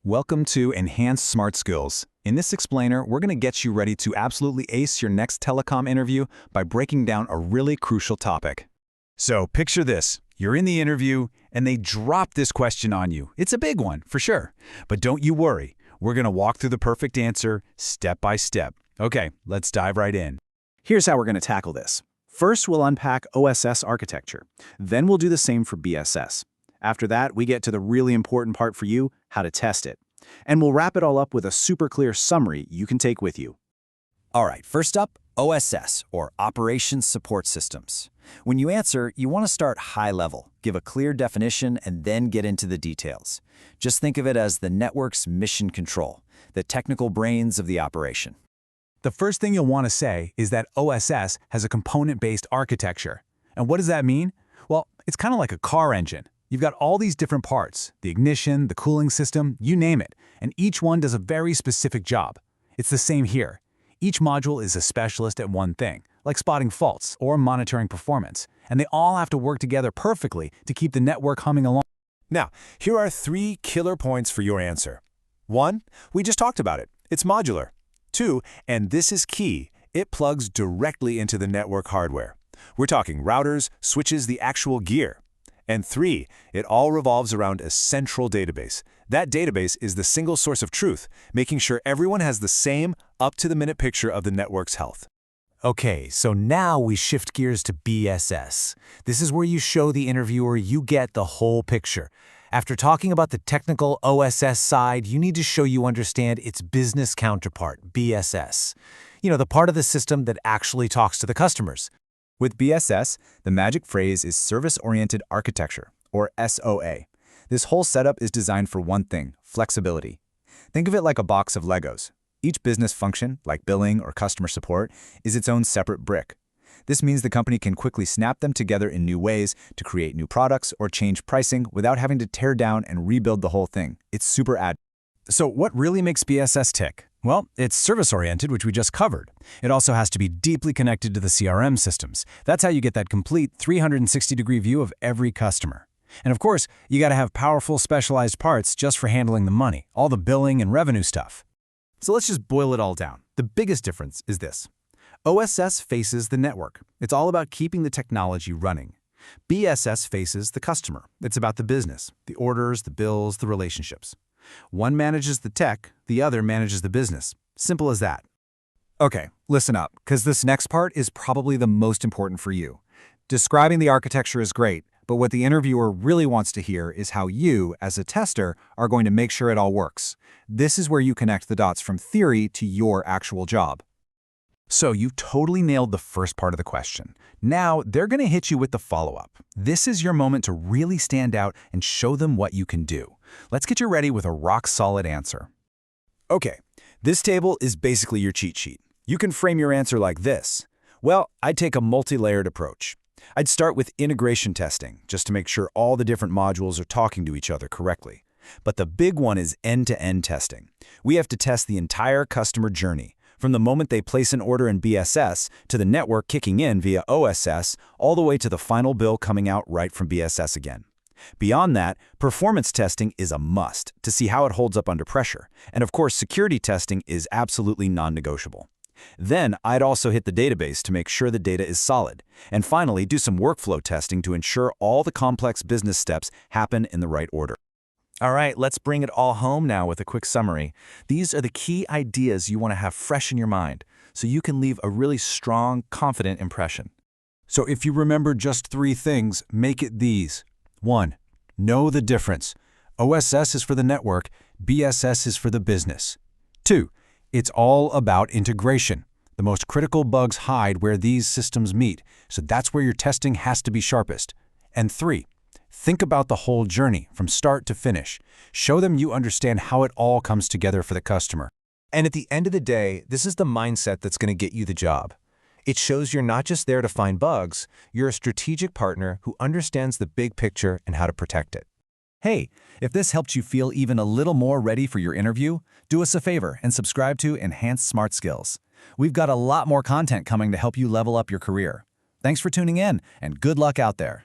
Welcome to Enhanced Smart Skills. In this explainer, we're going to get you ready to absolutely ace your next telecom interview by breaking down a really crucial topic. So picture this. You're in the interview, and they drop this question on you. It's a big one, for sure. But don't you worry. We're going to walk through the perfect answer step by step. Okay, let's dive right in. Here's how we're going to tackle this. First, we'll unpack OSS architecture. Then we'll do the same for BSS. After that, we get to the really important part for you, how to test it. And we'll wrap it all up with a super clear summary you can take with you. All right, first up, OSS, or Operations Support Systems. When you answer, you want to start high level, give a clear definition, and then get into the details. Just think of it as the network's mission control, the technical brains of the operation. The first thing you'll want to say is that OSS has a component-based architecture. And what does that mean? Well, it's kind of like a car engine. You've got all these different parts, the ignition, the cooling system, you name it, and each one does a very specific job. It's the same here. Each module is a specialist at one thing, like spotting faults or monitoring performance, and they all have to work together perfectly to keep the network humming along. Now, here are 3 killer points for your answer. 1, we just talked about it. It's modular. 2, and this is key, it plugs directly into the network hardware. We're talking routers, switches, the actual gear. And 3, it all revolves around a central database. That database is the single source of truth, making sure everyone has the same up-to-the-minute picture of the network's health. Okay, so now we shift gears to BSS. This is where you show the interviewer you get the whole picture. After talking about the technical OSS side, you need to show you understand its business counterpart, BSS. You know, the part of the system that actually talks to the customers. With BSS, the magic phrase is Service-Oriented Architecture, or SOA. This whole setup is designed for one thing, flexibility. Think of it like a box of Legos. Each business function, like billing or customer support, is its own separate brick. This means the company can quickly snap them together in new ways to create new products or change pricing without having to tear down and rebuild the whole thing. It's super agile. So what really makes BSS tick? Well, it's service-oriented, which we just covered. It also has to be deeply connected to the CRM systems. That's how you get that complete 360-degree view of every customer. And of course, you got to have powerful, specialized parts just for handling the money, all the billing and revenue stuff. So let's just boil it all down. The biggest difference is this. OSS faces the network. It's all about keeping the technology running. BSS faces the customer. It's about the business, the orders, the bills, the relationships. One manages the tech, the other manages the business. Simple as that. Okay, listen up, because this next part is probably the most important for you. Describing the architecture is great, but what the interviewer really wants to hear is how you, as a tester, are going to make sure it all works. This is where you connect the dots from theory to your actual job. So you totally nailed the first part of the question. Now they're going to hit you with the follow-up. This is your moment to really stand out and show them what you can do. Let's get you ready with a rock-solid answer. Okay, this table is basically your cheat sheet. You can frame your answer like this. Well, I'd take a multi-layered approach. I'd start with integration testing, just to make sure all the different modules are talking to each other correctly. But the big one is end-to-end testing. We have to test the entire customer journey, from the moment they place an order in BSS to the network kicking in via OSS, all the way to the final bill coming out right from BSS again. Beyond that, performance testing is a must to see how it holds up under pressure. And of course, security testing is absolutely non-negotiable. Then I'd also hit the database to make sure the data is solid. And finally, do some workflow testing to ensure all the complex business steps happen in the right order. All right, let's bring it all home now with a quick summary. These are the key ideas you want to have fresh in your mind, so you can leave a really strong, confident impression. So if you remember just 3 things, make it these. 1. Know the difference. OSS is for the network, BSS is for the business. 2. It's all about integration. The most critical bugs hide where these systems meet, so that's where your testing has to be sharpest. And 3. Think about the whole journey, from start to finish. Show them you understand how it all comes together for the customer. And at the end of the day, this is the mindset that's going to get you the job. It shows you're not just there to find bugs, you're a strategic partner who understands the big picture and how to protect it. Hey, if this helped you feel even a little more ready for your interview, do us a favor and subscribe to Enhanced Smart Skills. We've got a lot more content coming to help you level up your career. Thanks for tuning in, and good luck out there.